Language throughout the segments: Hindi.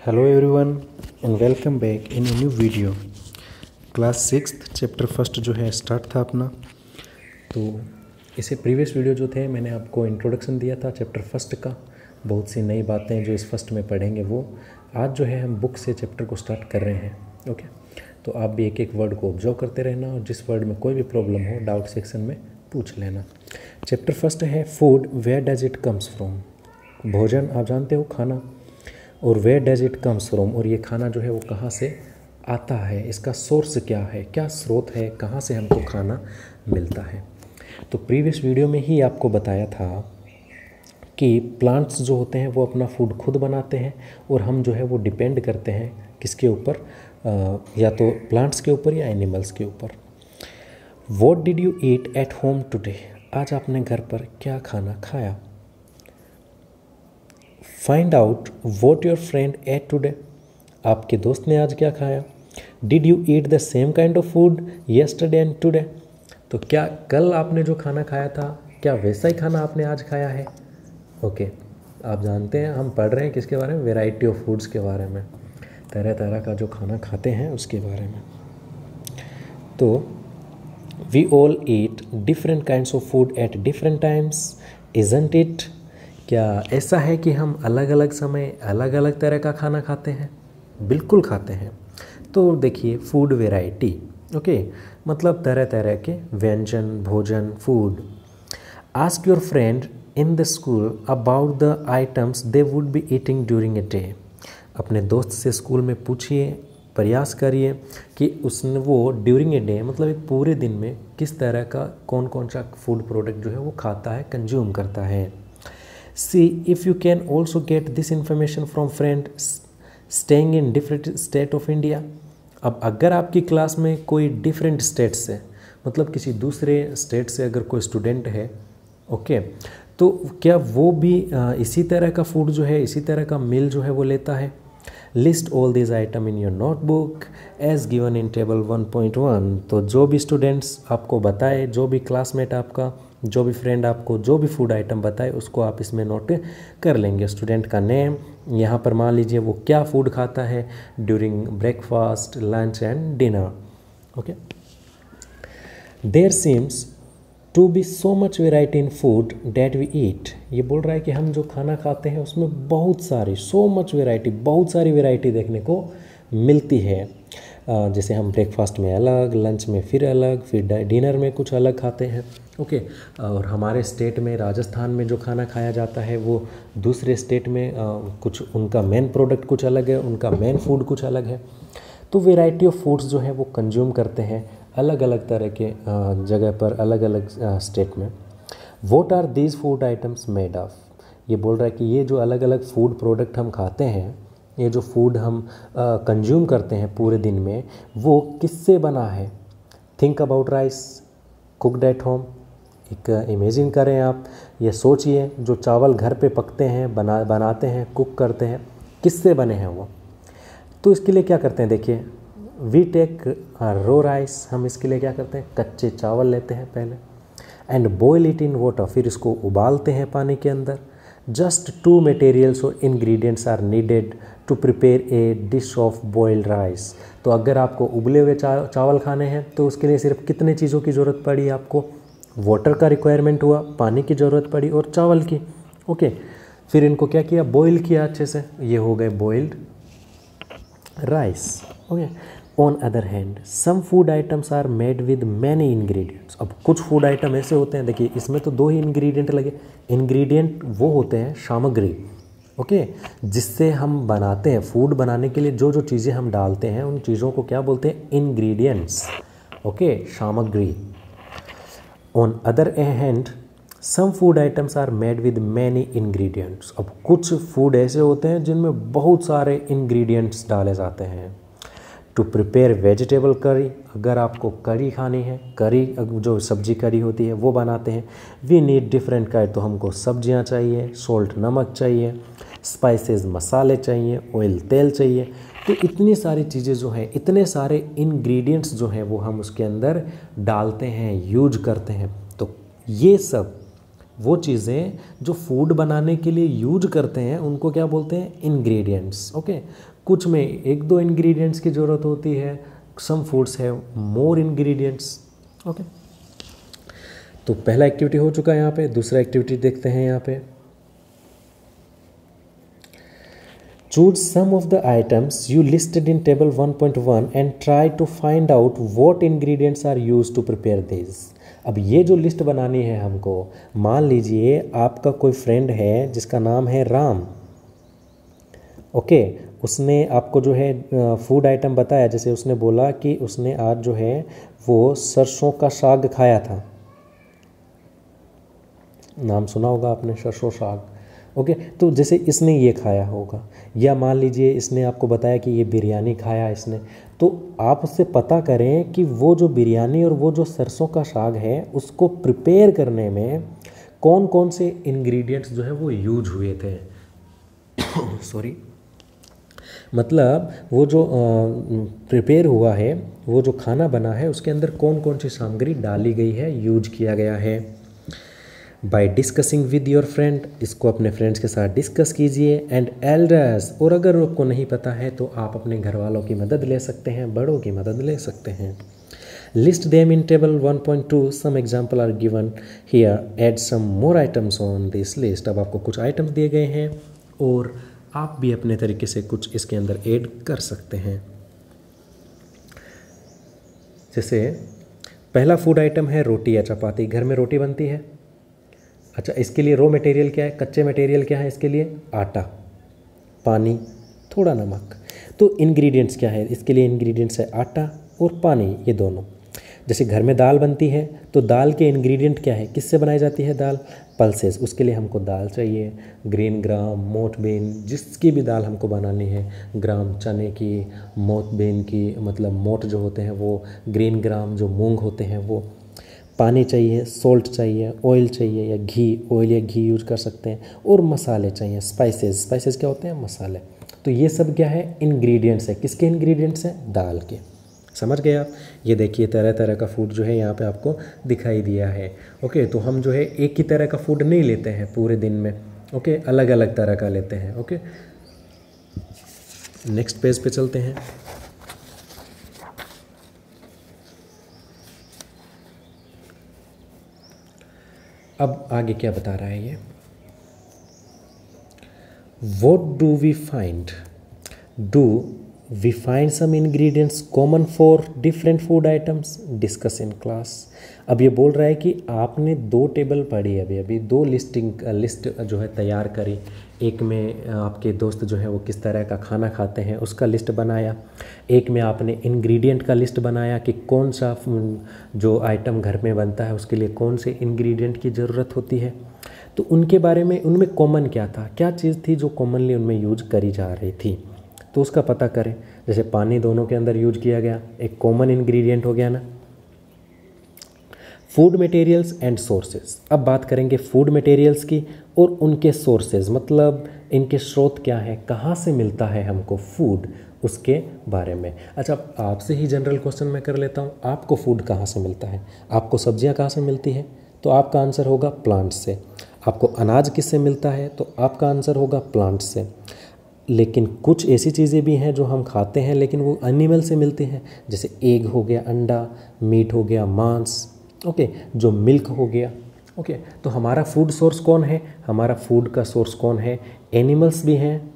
Hello everyone and welcome back in a new video. Class 6th chapter first जो है स्टार्ट था अपना। तो इसे प्रीवियस वीडियो जो थे मैंने आपको इंट्रोडक्शन दिया था चैप्टर फर्स्ट का, बहुत सी नई बातें जो इस फर्स्ट में पढ़ेंगे वो आज जो है हम बुक से चैप्टर को स्टार्ट कर रहे हैं। ओके, तो आप भी एक एक वर्ड को ऑब्जर्व करते रहना और जिस वर्ड में कोई भी प्रॉब्लम हो डाउट सेक्शन में पूछ लेना। चैप्टर फर्स्ट है food, where does it comes from. भोजन आप जानते हो, खाना, और where does it comes from, और ये खाना जो है वो कहाँ से आता है, इसका सोर्स क्या है, क्या स्रोत है, कहाँ से हमको खाना मिलता है। तो प्रीवियस वीडियो में ही आपको बताया था कि प्लांट्स जो होते हैं वो अपना फूड खुद बनाते हैं और हम जो है वो डिपेंड करते हैं किसके ऊपर, या तो प्लांट्स के ऊपर या एनिमल्स के ऊपर। What did you eat at home today, आज आपने घर पर क्या खाना खाया। Find out what your friend at today, आपके दोस्त ने आज क्या खाया। Did you eat the same kind of food yesterday and today, तो क्या कल आपने जो खाना खाया था क्या वैसा ही खाना आपने आज खाया है। ओके, आप जानते हैं हम पढ़ रहे हैं किसके बारे में, वेराइटी ऑफ फूड्स के बारे में, तरह तरह का जो खाना खाते हैं उसके बारे में। तो we all eat different kinds of food at different times, isn't it, क्या ऐसा है कि हम अलग अलग समय अलग अलग तरह का खाना खाते हैं। बिल्कुल खाते हैं। तो देखिए फूड वेराइटी, ओके, मतलब तरह तरह के व्यंजन, भोजन, food. Ask your friend in the school about the items they would be eating during a day, अपने दोस्त से स्कूल में पूछिए, प्रयास करिए कि उसने वो ड्यूरिंग ए डे मतलब एक पूरे दिन में किस तरह का कौन कौन सा फूड प्रोडक्ट जो है वो खाता है, कंज्यूम करता है। See if you can also get this information from friends staying in different state of India। अब अगर आपकी क्लास में कोई डिफरेंट स्टेट से, मतलब किसी दूसरे स्टेट से अगर कोई स्टूडेंट है, ओके, तो क्या वो भी इसी तरह का फूड जो है, इसी तरह का मील जो है वो लेता है। List all this item in your notebook as given in table 1.1। तो जो भी स्टूडेंट्स आपको बताए, जो भी क्लासमेट आपका, जो भी फ्रेंड आपको जो भी फूड आइटम बताए उसको आप इसमें नोट कर लेंगे। स्टूडेंट का नेम, यहाँ पर मान लीजिए वो क्या फूड खाता है during breakfast, lunch and dinner. Okay, there seems to be so much variety in food that we eat. ये बोल रहा है कि हम जो खाना खाते हैं उसमें बहुत सारी, सो मच वेराइटी, बहुत सारी वेराइटी देखने को मिलती है। जैसे हम ब्रेकफास्ट में अलग, लंच में फिर अलग, फिर डिनर में कुछ अलग खाते हैं। ओके, और हमारे स्टेट में, राजस्थान में जो खाना खाया जाता है वो दूसरे स्टेट में कुछ उनका मेन प्रोडक्ट कुछ अलग है, उनका मेन फूड कुछ अलग है। तो वेराइटी ऑफ फूड्स जो है वो कंज्यूम करते हैं अलग अलग तरह के जगह पर, अलग अलग स्टेट में। What are these food items made of, ये बोल रहा है कि ये जो अलग अलग फूड प्रोडक्ट हम खाते हैं, ये जो फूड हम कंज्यूम करते हैं पूरे दिन में, वो किससे बना है। Think about rice cooked at home, एक इमेजिन करें आप, ये सोचिए जो चावल घर पे पकते हैं, बनाते हैं, कुक करते हैं, किससे बने हैं वो। तो इसके लिए क्या करते हैं, देखिए वी टेक रो राइस, हम इसके लिए क्या करते हैं, कच्चे चावल लेते हैं पहले, and boil it in water, फिर इसको उबालते हैं पानी के अंदर। जस्ट 2 मटेरियल्स और ingredients are needed to prepare a dish of boiled rice. तो अगर आपको उबले हुए चावल खाने हैं तो उसके लिए सिर्फ कितने चीज़ों की ज़रूरत पड़ी आपको, वाटर का रिक्वायरमेंट हुआ, पानी की ज़रूरत पड़ी और चावल की। ओके, फिर इनको क्या किया, बॉईल किया अच्छे से, ये हो गए boiled rice. Okay, on other hand some food items are made with many ingredients. अब कुछ फूड आइटम ऐसे होते हैं, देखिए इसमें तो 2 ही इंग्रेडिएंट लगे। इंग्रेडिएंट वो होते हैं सामग्री, ओके, जिससे हम बनाते हैं। फूड बनाने के लिए जो जो चीज़ें हम डालते हैं उन चीज़ों को क्या बोलते हैं, इंग्रेडिएंट्स, ओके, सामग्री। On other hand some food items are made with many ingredients. अब कुछ फूड ऐसे होते हैं जिनमें बहुत सारे इंग्रेडिएंट्स डाले जाते हैं। टू प्रिपेयर वेजिटेबल करी, अगर आपको करी खानी है, करी जो सब्जी करी होती है वो बनाते हैं। वी नीड डिफरेंट काइंड, तो हमको सब्जियां चाहिए, सॉल्ट नमक चाहिए, स्पाइसेस मसाले चाहिए, ऑयल तेल चाहिए। तो इतनी सारी चीज़ें जो हैं, इतने सारे इंग्रेडिएंट्स जो हैं वो हम उसके अंदर डालते हैं, यूज करते हैं। तो ये सब वो चीज़ें जो फूड बनाने के लिए यूज करते हैं उनको क्या बोलते हैं, इंग्रेडिएंट्स। ओके, कुछ में एक दो इंग्रेडिएंट्स की ज़रूरत होती है, सम फूड्स है मोर इंग्रेडिएंट्स। ओके, तो पहला एक्टिविटी हो चुका है यहाँ पे। दूसरा एक्टिविटी देखते हैं यहाँ पे। Choose some of the items you listed in table 1.1 and try to find out what ingredients are used to prepare this. अब ये जो लिस्ट बनानी है हमको, मान लीजिए आपका कोई फ्रेंड है जिसका नाम है राम। ओके, उसने आपको जो है फूड आइटम बताया, जैसे उसने बोला कि उसने आज जो है वो सरसों का साग खाया था। नाम सुना होगा आपने, सरसों साग। ओके, तो जैसे इसने ये खाया होगा, या मान लीजिए इसने आपको बताया कि ये बिरयानी खाया इसने, तो आप उससे पता करें कि वो जो बिरयानी और वो जो सरसों का साग है उसको प्रिपेयर करने में कौन कौन से इंग्रेडिएंट्स जो है वो यूज हुए थे। सॉरी, मतलब वो जो प्रिपेयर हुआ है, वो जो खाना बना है उसके अंदर कौन कौन सी सामग्री डाली गई है, यूज किया गया है। By discussing with your friend, इसको अपने फ्रेंड्स के साथ डिस्कस कीजिए। एंड एल्डर्स, और अगर आपको नहीं पता है तो आप अपने घर वालों की मदद ले सकते हैं, बड़ों की मदद ले सकते हैं। List them in table 1.2, some example are given here, add some more items on this list. अब आपको कुछ आइटम्स दिए गए हैं और आप भी अपने तरीके से कुछ इसके अंदर ऐड कर सकते हैं। जैसे पहला फूड आइटम है रोटी या चपाती। घर में रोटी बनती है। अच्छा, इसके लिए रॉ मटेरियल क्या है, कच्चे मटेरियल क्या है इसके लिए, आटा, पानी, थोड़ा नमक। तो इंग्रेडिएंट्स क्या है इसके लिए, इंग्रेडिएंट्स है आटा और पानी, ये दोनों। जैसे घर में दाल बनती है तो दाल के इंग्रेडिएंट क्या है, किससे बनाई जाती है दाल, पल्सेस। उसके लिए हमको दाल चाहिए, ग्रीन ग्राम, मोठ बीन, जिसकी भी दाल हमको बनानी है, ग्राम चने की, मोठ बीन की, मतलब मोठ जो होते हैं वो, ग्रीन ग्राम जो मूंग होते हैं वो। पानी चाहिए, सोल्ट चाहिए, ऑयल चाहिए या घी, ऑयल या घी यूज कर सकते हैं, और मसाले चाहिए, स्पाइसेस। स्पाइसेस क्या होते हैं, मसाले। तो ये सब क्या है, इंग्रेडिएंट्स है। किसके इंग्रेडिएंट्स हैं, दाल के। समझ गए आप। ये देखिए तरह तरह का फूड जो है यहाँ पे आपको दिखाई दिया है। ओके, तो हम जो है एक ही तरह का फूड नहीं लेते हैं पूरे दिन में। ओके, अलग अलग तरह का लेते हैं। ओके, नेक्स्ट पेज पे चलते हैं। अब आगे क्या बता रहा है ये, What do we find? Do we find some ingredients common for different food items? Discuss in class. अब ये बोल रहा है कि आपने दो टेबल पढ़ी, अभी दो लिस्ट जो है तैयार करी। एक में आपके दोस्त जो है वो किस तरह का खाना खाते हैं उसका लिस्ट बनाया, एक में आपने इंग्रेडिएंट का लिस्ट बनाया कि कौन सा जो आइटम घर में बनता है उसके लिए कौन से इंग्रेडिएंट की ज़रूरत होती है। तो उनके बारे में, उनमें कॉमन क्या था, क्या चीज़ थी जो कॉमनली उनमें यूज करी जा रही थी, तो उसका पता करें। जैसे पानी दोनों के अंदर यूज किया गया, एक कॉमन इंग्रेडिएंट हो गया ना। Food materials and sources. अब बात करेंगे फूड मटेरियल्स की और उनके सोर्सेज, मतलब इनके स्रोत क्या है, कहाँ से मिलता है हमको फूड, उसके बारे में। अच्छा, आपसे ही जनरल क्वेश्चन मैं कर लेता हूँ, आपको फूड कहाँ से मिलता है, आपको सब्जियाँ कहाँ से मिलती है, तो आपका आंसर होगा प्लांट से। आपको अनाज किससे मिलता है, तो आपका आंसर होगा प्लांट से। लेकिन कुछ ऐसी चीज़ें भी हैं जो हम खाते हैं लेकिन वो एनिमल से मिलती हैं, जैसे एग हो गया, अंडा, मीट हो गया, मांस। ओके, जो मिल्क हो गया। ओके, तो हमारा फूड सोर्स कौन है, हमारा फूड का सोर्स कौन है, एनिमल्स भी हैं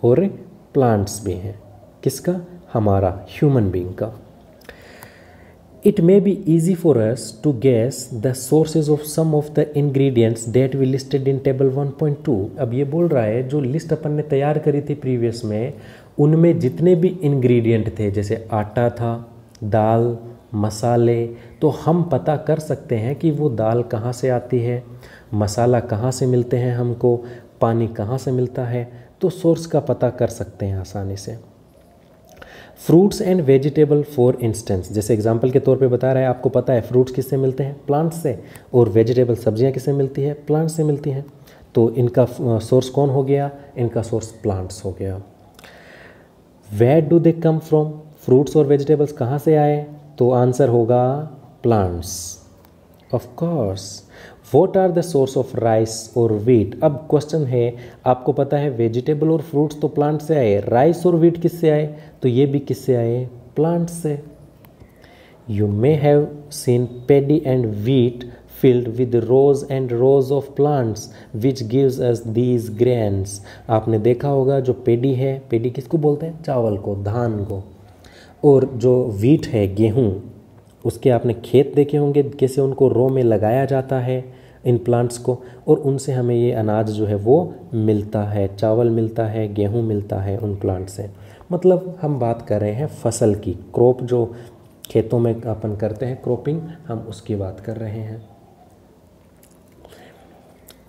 और प्लांट्स भी हैं। किसका, हमारा ह्यूमन बीइंग का। It may be easy for us to guess the sources of some of the ingredients that we listed in table 1.2. अब ये बोल रहा है जो लिस्ट अपन ने तैयार करी थी प्रीवियस में, उनमें जितने भी इंग्रेडिएंट थे, जैसे आटा था, दाल, मसाले, तो हम पता कर सकते हैं कि वो दाल कहाँ से आती है, मसाला कहाँ से मिलते हैं हमको, पानी कहाँ से मिलता है, तो सोर्स का पता कर सकते हैं आसानी से। Fruits and vegetable for instance, जैसे एग्जांपल के तौर पे बता रहा है, आपको पता है फ्रूट्स किससे मिलते हैं, प्लांट्स से, और वेजिटेबल सब्जियां किससे मिलती है, प्लांट्स से मिलती हैं। तो इनका सोर्स कौन हो गया, इनका सोर्स प्लांट्स हो गया। Where do they come from, fruits और वेजिटेबल्स कहाँ से आए, तो आंसर होगा plants. Of course. What are the source of rice और वीट। अब क्वेश्चन है, आपको पता है वेजिटेबल और फ्रूट्स तो प्लांट से आए, राइस और वीट किससे आए, तो ये भी किससे आए, प्लांट से। You may have seen pedi and wheat filled with rows and rows of plants which gives us these grains। आपने देखा होगा जो पेडी है, पेडी किसको बोलते हैं, चावल को, धान को, और जो वीट है, गेहूँ, उसके आपने खेत देखे होंगे कैसे उनको रो में लगाया जाता है इन प्लांट्स को, और उनसे हमें ये अनाज जो है वो मिलता है, चावल मिलता है, गेहूँ मिलता है उन प्लांट से। मतलब हम बात कर रहे हैं फसल की, क्रॉप जो खेतों में अपन करते हैं क्रॉपिंग, हम उसकी बात कर रहे हैं।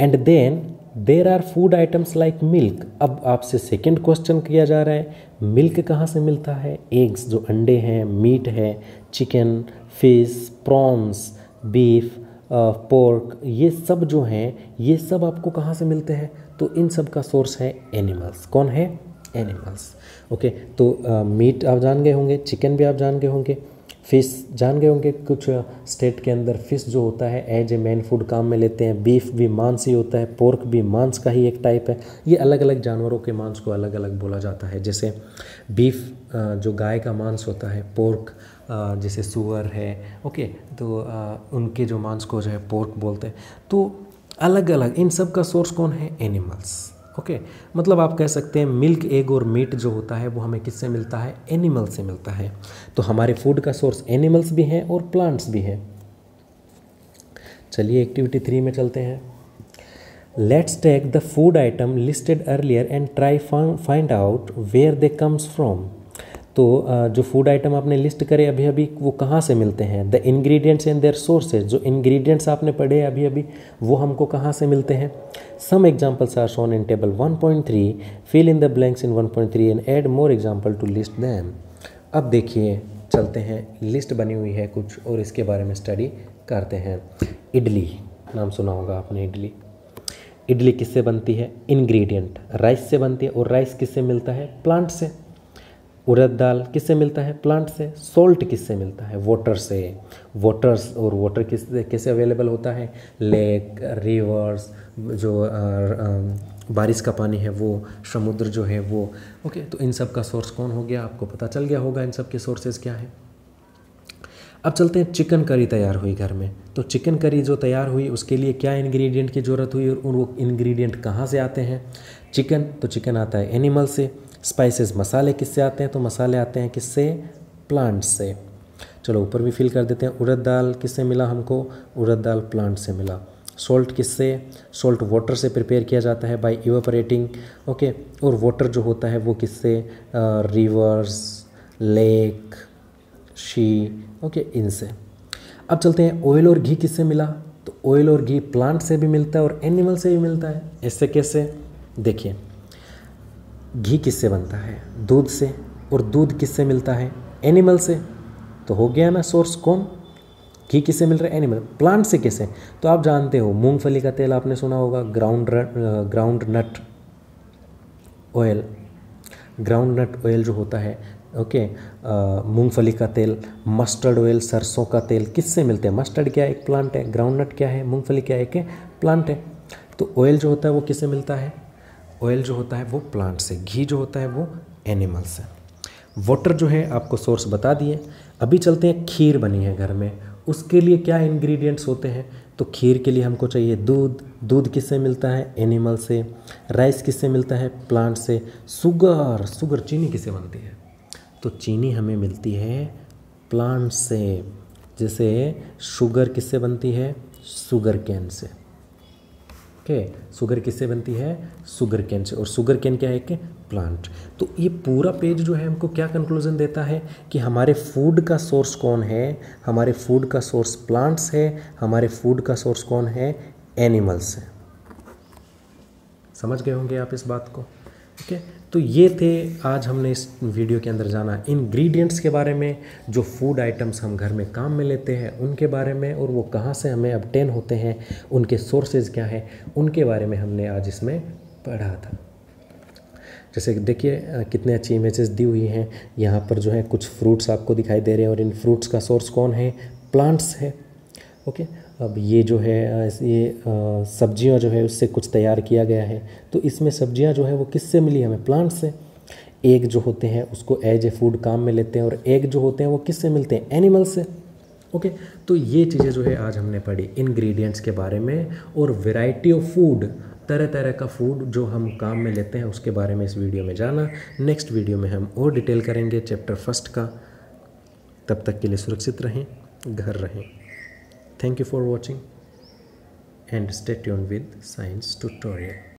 And then there are food items like milk. अब आपसे सेकेंड क्वेश्चन किया जा रहा है, मिल्क कहाँ से मिलता है, एग्स जो अंडे हैं, मीट है, chicken, fish, prawns, beef, pork, ये सब जो हैं, ये सब आपको कहाँ से मिलते हैं, तो इन सब का सोर्स है एनिमल्स। कौन है, एनिमल्स। ओके, तो मीट आप जान गए होंगे, चिकन भी आप जान गए होंगे, फिश जान गए होंगे, कुछ स्टेट के अंदर फिश जो होता है एज ए मेन फूड काम में लेते हैं। बीफ भी मांस ही होता है, पोर्क भी मांस का ही एक टाइप है। ये अलग अलग जानवरों के मांस को अलग अलग बोला जाता है। जैसे बीफ जो गाय का मांस होता है, पोर्क जैसे सुअर है, ओके, तो उनके जो मांस को जो है पोर्क बोलते हैं। तो अलग अलग इन सब का सोर्स कौन है, एनिमल्स। ओके, मतलब आप कह सकते हैं मिल्क, एग और मीट जो होता है वो हमें किससे मिलता है, एनिमल से मिलता है। तो हमारे फूड का सोर्स एनिमल्स भी हैं और प्लांट्स भी हैं। चलिए एक्टिविटी 3 में चलते हैं। Let's take the food item listed earlier and try find out where they comes from. तो जो फूड आइटम आपने लिस्ट करे अभी अभी, वो कहाँ से मिलते हैं, the ingredients and their sources. जो इंग्रेडिएंट्स आपने पढ़े अभी अभी, वो हमको कहाँ से मिलते हैं। Some examples are shown in table 1.3, fill in the blanks in 1.3 and add more example to list them. अब देखिए, चलते हैं, लिस्ट बनी हुई है कुछ और इसके बारे में स्टडी करते हैं। इडली, नाम सुना होगा आपने, इडली। इडली किससे बनती है, इंग्रेडिएंट राइस से बनती है, और राइस किससे मिलता है, प्लांट से। उड़द दाल किससे मिलता है, प्लांट से। सॉल्ट किससे मिलता है, वाटर से। वाटर्स और वाटर कैसे अवेलेबल होता है, लेक, रिवर्स, जो बारिश का पानी है वो, समुद्र जो है वो। ओके, तो इन सब का सोर्स कौन हो गया, आपको पता चल गया होगा इन सब के सोर्सेज क्या है। अब चलते हैं, चिकन करी तैयार हुई घर में। तो चिकन करी जो तैयार हुई उसके लिए क्या इंग्रेडिएंट की ज़रूरत हुई, और वो इंग्रेडिएंट कहाँ से आते हैं। चिकन, तो चिकन आता है एनिमल से। स्पाइसेस, मसाले किससे आते हैं, तो मसाले आते हैं किससे, प्लांट से। चलो ऊपर भी फिल कर देते हैं। उड़द दाल किससे मिला हमको, उड़द दाल प्लांट से मिला। सॉल्ट किससे, सॉल्ट वाटर से प्रिपेयर किया जाता है बाय इवेपोरेटिंग। ओके, और वाटर जो होता है वो किससे, रिवर्स, लेक, शी, ओके, इनसे। अब चलते हैं, ऑयल और घी किससे मिला, तो ऑयल और घी प्लांट से भी मिलता है और एनिमल से भी मिलता है। इससे कैसे, देखिए, घी किससे बनता है, दूध से, और दूध किससे मिलता है, एनिमल से। तो हो गया ना सोर्स कौन, घी किससे मिल रहा है, एनिमल। प्लांट से कैसे, तो आप जानते हो मूंगफली का तेल आपने सुना होगा, groundnut oil, groundnut oil जो होता है, ओके, मूंगफली का तेल, मस्टर्ड ऑयल, सरसों का तेल किससे मिलते हैं। मस्टर्ड क्या है, एक प्लांट है, ग्राउंड नट क्या है, मूंगफली क्या है, एक प्लांट है। तो ऑयल जो होता है वो किससे मिलता है, ऑयल जो होता है वो प्लांट से, घी जो होता है वो एनिमल से। वाटर जो है आपको सोर्स बता दिए। अभी चलते हैं, खीर बनी है घर में, उसके लिए क्या इंग्रेडिएंट्स होते हैं, तो खीर के लिए हमको चाहिए दूध। दूध किससे मिलता है, एनिमल से। राइस किससे मिलता है, प्लांट से। शुगर, शुगर चीनी किससे बनती है, तो चीनी हमें मिलती है प्लांट से। जैसे शुगर किससे बनती है, sugar can say. Okay, sugar किससे बनती है, शुगर कैन से, और शुगर कैन क्या है, कि प्लांट। तो ये पूरा पेज जो है हमको क्या कंक्लूजन देता है कि हमारे फूड का सोर्स कौन है, हमारे फूड का सोर्स प्लांट्स है, हमारे फूड का सोर्स कौन है, एनिमल्स है। समझ गए होंगे आप इस बात को। ओके, तो ये थे आज हमने इस वीडियो के अंदर जाना इंग्रेडिएंट्स के बारे में, जो फूड आइटम्स हम घर में काम में लेते हैं उनके बारे में, और वो कहाँ से हमें ऑब्टेन होते हैं, उनके सोर्सेज क्या हैं, उनके बारे में हमने आज इसमें पढ़ा था। जैसे देखिए कितने अच्छी इमेजेस दी हुई हैं यहाँ पर, जो है कुछ फ्रूट्स आपको दिखाई दे रहे हैं, और इन फ्रूट्स का सोर्स कौन है, प्लांट्स है। ओके, अब ये जो है ये सब्जियां जो है उससे कुछ तैयार किया गया है। तो इसमें सब्जियां जो है वो किससे मिली हमें? प्लांट से। एग जो होते हैं उसको एज ए फूड काम में लेते हैं, और एग जो होते हैं वो किससे मिलते हैं? एनिमल से। ओके, तो ये चीज़ें जो है आज हमने पढ़ी इंग्रेडिएंट्स के बारे में, और वैरायटी ऑफ फूड, तरह तरह का फूड जो हम काम में लेते हैं उसके बारे में इस वीडियो में जाना। नेक्स्ट वीडियो में हम और डिटेल करेंगे चैप्टर 1 का। तब तक के लिए सुरक्षित रहें, घर रहें। Thank you for watching and stay tuned with science tutorial.